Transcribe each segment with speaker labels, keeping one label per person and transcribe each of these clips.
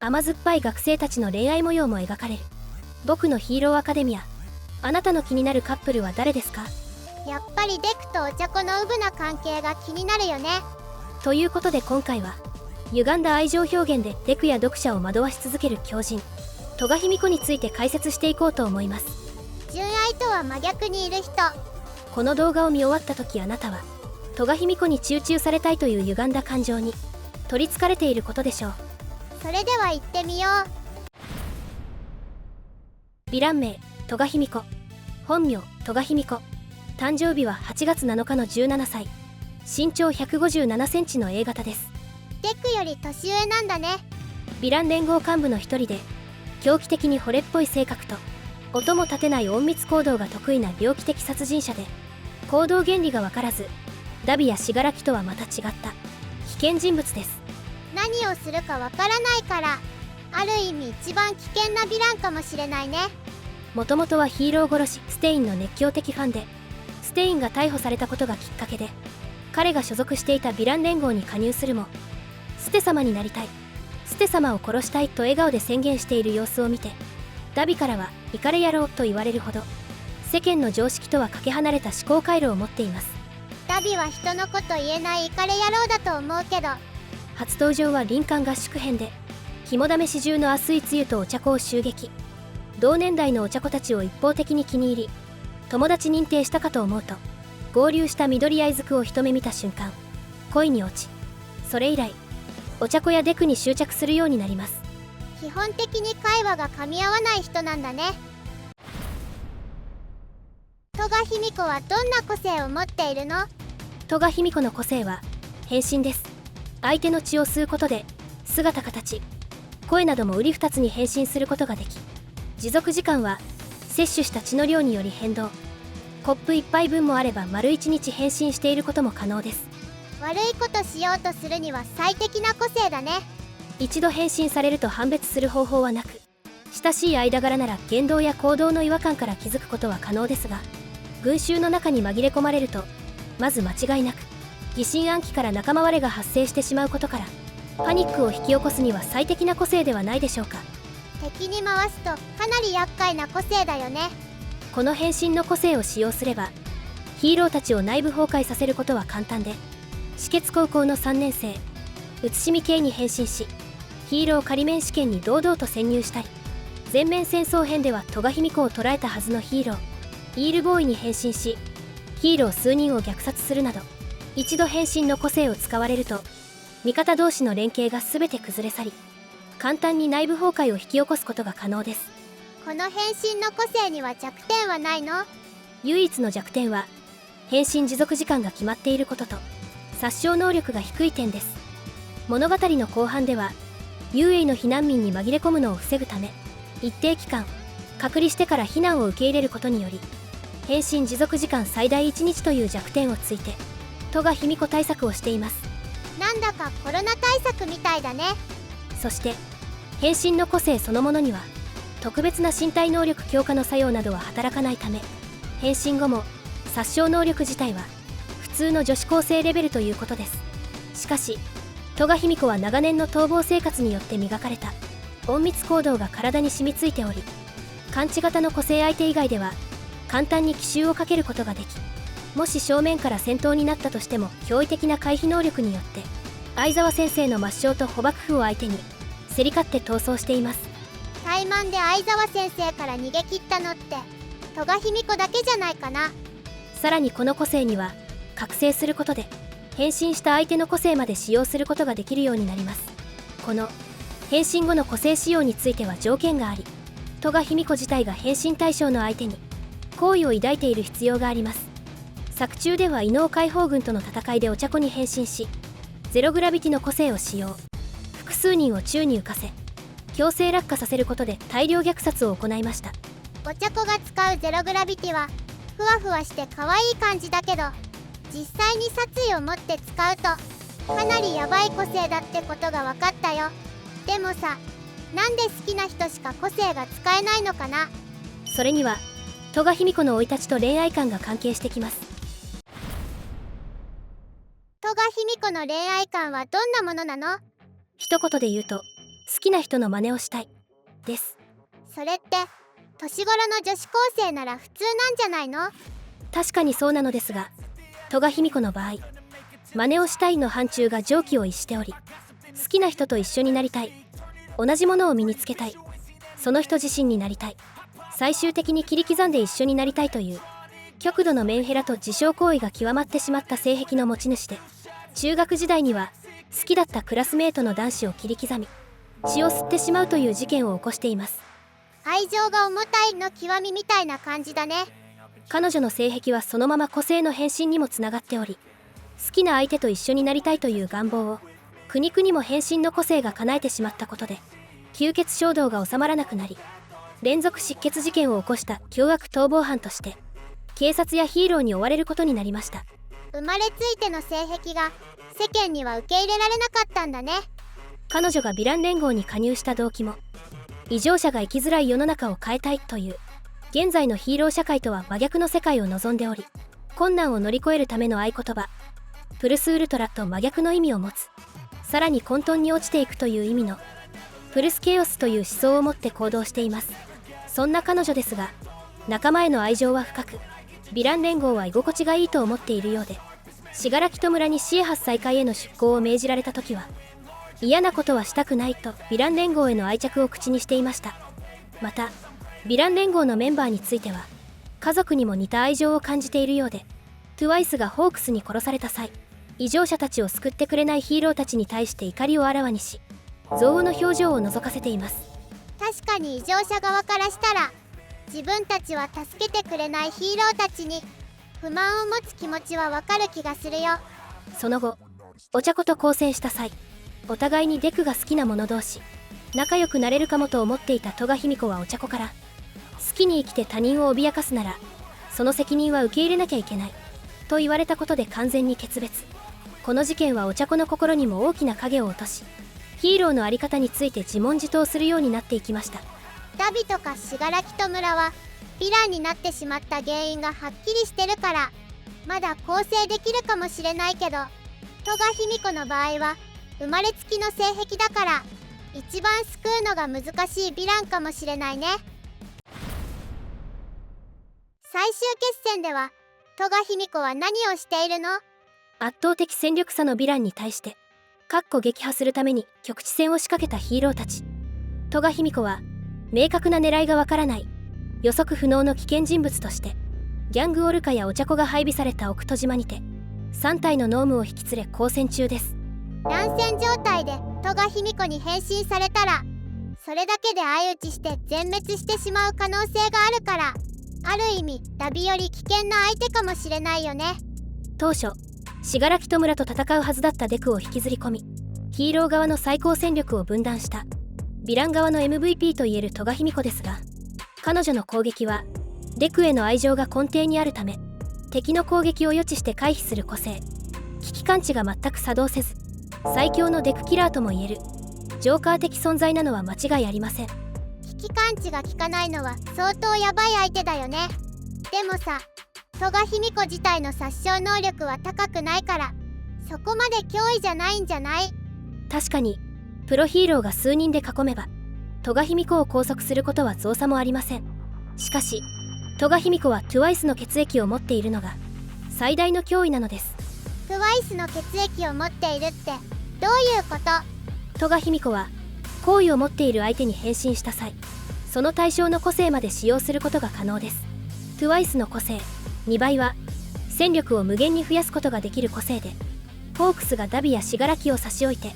Speaker 1: 甘酸っぱい学生たちの恋愛模様も描かれる僕のヒーローアカデミア。あなたの気になるカップルは誰ですか？
Speaker 2: やっぱりデクとお茶子のうぶな関係が気になるよね。
Speaker 1: ということで今回は歪んだ愛情表現でデクや読者を惑わし続ける狂人戸賀卑弥呼について解説していこうと思います。
Speaker 2: 純愛とは真逆にいる人。
Speaker 1: この動画を見終わった時、あなたは戸賀卑弥呼に集中されたいという歪んだ感情に取りつかれていることでしょう。
Speaker 2: それでは行ってみよう。
Speaker 1: ヴィラン名戸賀卑弥呼、本名戸賀卑弥呼、誕生日は8月7日の17歳、身長157センチの A 型です。
Speaker 2: デクより年上なんだね。
Speaker 1: ヴィラン連合幹部の一人で、狂気的に惚れっぽい性格と音も立てない隠密行動が得意な猟奇的殺人者で、行動原理が分からずダビや死柄木とはまた違った危険人物です。
Speaker 2: 何をするかわからないから、ある意味一番危険なヴィランかもしれないね。
Speaker 1: もともとはヒーロー殺しステインの熱狂的ファンで、ステインが逮捕されたことがきっかけで彼が所属していたヴィラン連合に加入するも、ステ様になりたい、ステ様を殺したいと笑顔で宣言している様子を見て、ダビからはイカレ野郎と言われるほど世間の常識とはかけ離れた思考回路を持っています。
Speaker 2: ダビは人のこと言えないイカレ野郎だと思うけど。
Speaker 1: 初登場は林間合宿編で、肝試し中の熱い露とお茶子を襲撃。同年代のお茶子たちを一方的に気に入り友達認定したかと思うと、合流した緑愛づくを一目見た瞬間恋に落ち、それ以来お茶子やデクに執着するようになります。
Speaker 2: 基本的に会話が噛み合わない人なんだね。戸賀卑弥呼はどんな個性を持っているの？
Speaker 1: 戸賀卑弥呼の個性は変身です。相手の血を吸うことで姿形声などもうり二つに変身することができ、持続時間は摂取した血の量により変動。コップ1杯分もあれば丸1日変身していることも可能です。
Speaker 2: 悪いことしようとするには最適な個性だね。
Speaker 1: 一度変身されると判別する方法はなく、親しい間柄なら言動や行動の違和感から気づくことは可能ですが、群衆の中に紛れ込まれるとまず間違いなく疑心暗鬼から仲間割れが発生してしまうことから、パニックを引き起こすには最適な個性ではないでしょうか。
Speaker 2: 敵に回すとかなり厄介な個性だよね。
Speaker 1: この変身の個性を使用すればヒーローたちを内部崩壊させることは簡単で、止血高校の3年生内海圭に変身し、ヒーロー仮免試験に堂々と潜入したり、全面戦争編では戸賀卑弥呼を捕らえたはずのヒーローイールボーイに変身し、ヒーロー数人を虐殺するなど、一度変身の個性を使われると味方同士の連携が全て崩れ去り、簡単に内部崩壊を引き起こすことが可能です。
Speaker 2: この変身の個性には弱点はないの？
Speaker 1: 唯一の弱点は変身持続時間が決まっていることと殺傷能力が低い点です。物語の後半では雄英の避難民に紛れ込むのを防ぐため、一定期間隔離してから避難を受け入れることにより変身持続時間最大1日という弱点をついて戸賀卑弥呼対策をしています。
Speaker 2: なんだかコロナ対策みたいだね。
Speaker 1: そして変身の個性そのものには特別な身体能力強化の作用などは働かないため、変身後も殺傷能力自体は普通の女子高生レベルということです。しかし戸賀卑弥呼は長年の逃亡生活によって磨かれた隠密行動が体に染みついており、感知型の個性相手以外では簡単に奇襲をかけることができ、もし正面から戦闘になったとしても驚異的な回避能力によって相沢先生の抹消と捕獲符を相手に競り勝って逃走しています。
Speaker 2: 怠慢で相沢先生から逃げ切ったのって戸賀卑弥呼だけじゃないかな。
Speaker 1: さらにこの個性には覚醒することで変身した相手の個性まで使用することができるようになります。この変身後の個性使用については条件があり、戸賀卑弥呼自体が変身対象の相手に好意を抱いている必要があります。作中では異能解放軍との戦いでお茶子に変身し、ゼログラビティの個性を使用、複数人を宙に浮かせ強制落下させることで大量虐殺を行いました。
Speaker 2: お茶子が使うゼログラビティはふわふわして可愛い感じだけど、実際に殺意を持って使うとかなりヤバい個性だってことが分かったよ。でもさ、なんで好きな人しか個性が使えないのかな？
Speaker 1: それには戸賀卑弥呼の生い立ちと恋愛観が関係してきます。
Speaker 2: 戸賀卑弥呼の恋愛観はどんなものなの？
Speaker 1: 一言で言うと好きな人の真似をしたいです。
Speaker 2: それって年頃の女子高生なら普通なんじゃないの？
Speaker 1: 確かにそうなのですが、戸賀卑弥呼の場合、真似をしたいの範疇が常軌を逸しており、好きな人と一緒になりたい、同じものを身につけたい、その人自身になりたい、最終的に切り刻んで一緒になりたいという極度のメンヘラと自傷行為が極まってしまった性癖の持ち主で、中学時代には好きだったクラスメートの男子を切り刻み血を吸ってしまうという事件を起こしています。
Speaker 2: 愛情が重たいの極みみたいな感じだね。
Speaker 1: 彼女の性癖はそのまま個性の変身にもつながっており、好きな相手と一緒になりたいという願望を苦肉にも変身の個性が叶えてしまったことで、吸血衝動が収まらなくなり、連続失血事件を起こした凶悪逃亡犯として警察やヒーローに追われることになりました。
Speaker 2: 生まれついての性癖が世間には受け入れられなかったんだね。
Speaker 1: 彼女がヴィラン連合に加入した動機も、異常者が生きづらい世の中を変えたいという現在のヒーロー社会とは真逆の世界を望んでおり、困難を乗り越えるための合言葉プルスウルトラと真逆の意味を持つ、さらに混沌に落ちていくという意味のプルスケオスという思想を持って行動しています。そんな彼女ですが、仲間への愛情は深く、ヴィラン連合は居心地がいいと思っているようで、信楽戸村にシエハス再開への出向を命じられた時は、嫌なことはしたくないとヴィラン連合への愛着を口にしていました。またヴィラン連合のメンバーについては、家族にも似た愛情を感じているようで、TWICE がホークスに殺された際、異常者たちを救ってくれないヒーローたちに対して怒りをあらわにし、憎悪の表情を覗かせています。
Speaker 2: 確かに異常者側からしたら、自分たちは助けてくれないヒーローたちに不満を持つ気持ちはわかる気がするよ。
Speaker 1: その後、お茶子と交戦した際、お互いにデクが好きな者同士仲良くなれるかもと思っていた戸賀卑弥呼はお茶子から、好きに生きて他人を脅かすならその責任は受け入れなきゃいけないと言われたことで完全に決別。この事件はお茶子の心にも大きな影を落とし、ヒーローの在り方について自問自答するようになっていきました。
Speaker 2: ダビとか信楽戸村はヴィランになってしまった原因がはっきりしてるから、まだ更生できるかもしれないけど、戸賀卑弥呼の場合は生まれつきの性癖だから、一番救うのが難しいヴィランかもしれないね。最終決戦では戸賀卑弥呼は何をしているの？
Speaker 1: 圧倒的戦力差のヴィランに対して撃破するために局地戦を仕掛けたヒーローたち。戸賀卑弥呼は明確な狙いがわからない予測不能の危険人物として、ギャングオルカやお茶子が配備された奥戸島にて3体の脳無を引き連れ交戦中です。
Speaker 2: 乱戦状態で戸賀卑弥呼に変身されたら、それだけで相打ちして全滅してしまう可能性があるから、ある意味ダビより危険な相手かもしれないよね。
Speaker 1: 当初信楽戸村と戦うはずだったデクを引きずり込み、ヒーロー側の最高戦力を分断したヴィラン側の MVP といえる戸賀卑弥呼ですが、彼女の攻撃はデクへの愛情が根底にあるため、敵の攻撃を予知して回避する個性、危機感知が全く作動せず、最強のデクキラーともいえるジョーカー的存在なのは間違いありません。
Speaker 2: 危機感知が効かないのは相当ヤバい相手だよね。でもさ、戸賀卑弥呼自体の殺傷能力は高くないから、そこまで脅威じゃないんじゃない？
Speaker 1: 確かにプロヒーローが数人で囲めば戸賀卑弥呼を拘束することは造作もありません。しかし戸賀卑弥呼は TWICE の血液を持っているのが最大の脅威なのです。
Speaker 2: TWICE の血液を持っているってどういうこと？
Speaker 1: 戸賀卑弥呼は好意を持っている相手に変身した際、その対象の個性まで使用することが可能です。 TWICE の個性2倍は戦力を無限に増やすことができる個性で、ホークスがダビや信楽を差し置いて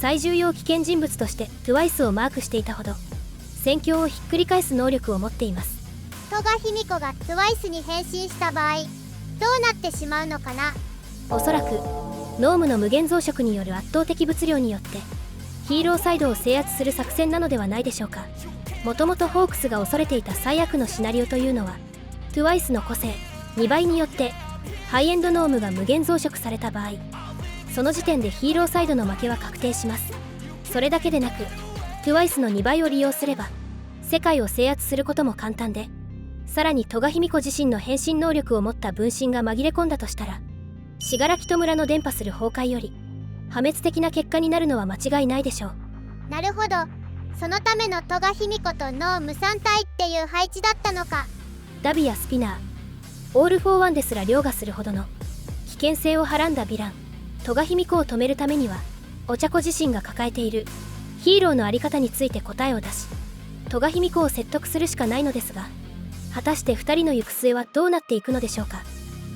Speaker 1: 最重要危険人物として TWICE をマークしていたほど、戦況をひっくり返す能力を持っています。
Speaker 2: 戸賀卑弥呼が TWICE に変身した場合、どうなってしまうのかな？
Speaker 1: おそらく脳無の無限増殖による圧倒的物量によってヒーローサイドを制圧する作戦なのではないでしょうか。もともとホークスが恐れていた最悪のシナリオというのは、 TWICE の個性2倍によってハイエンドノームが無限増殖された場合、その時点でヒーローサイドの負けは確定します。それだけでなく TWICE の2倍を利用すれば世界を制圧することも簡単で、さらに戸賀卑弥呼自身の変身能力を持った分身が紛れ込んだとしたら、信楽戸村の伝播する崩壊より破滅的な結果になるのは間違いないでしょう。
Speaker 2: なるほど。そのための戸賀卑弥呼とノーム3体っていう配置だったのか。
Speaker 1: ダビやスピナー、オール・フォー・ワンですら凌駕するほどの危険性をはらんだヴィラン戸賀卑弥呼を止めるためには、お茶子自身が抱えているヒーローの在り方について答えを出し、戸賀卑弥呼を説得するしかないのですが、果たして2人の行く末はどうなっていくのでしょうか。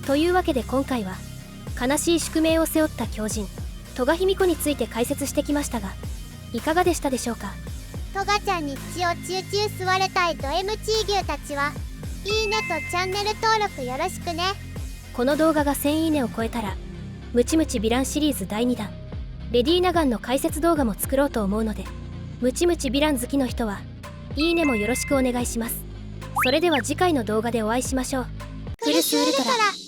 Speaker 1: というわけで今回は悲しい宿命を背負った狂人戸賀卑弥呼について解説してきましたが、いかがでしたでしょうか。
Speaker 2: トガちゃんに血をチューチュー吸われたいド M チー牛たちは、いいねとチャンネル登録よろしくね。
Speaker 1: この動画が1000いいねを超えたら、ムチムチヴィランシリーズ第2弾レディー・ナガンの解説動画も作ろうと思うので、ムチムチヴィラン好きの人はいいねもよろしくお願いします。それでは次回の動画でお会いしましょう。
Speaker 2: クルスウルトラ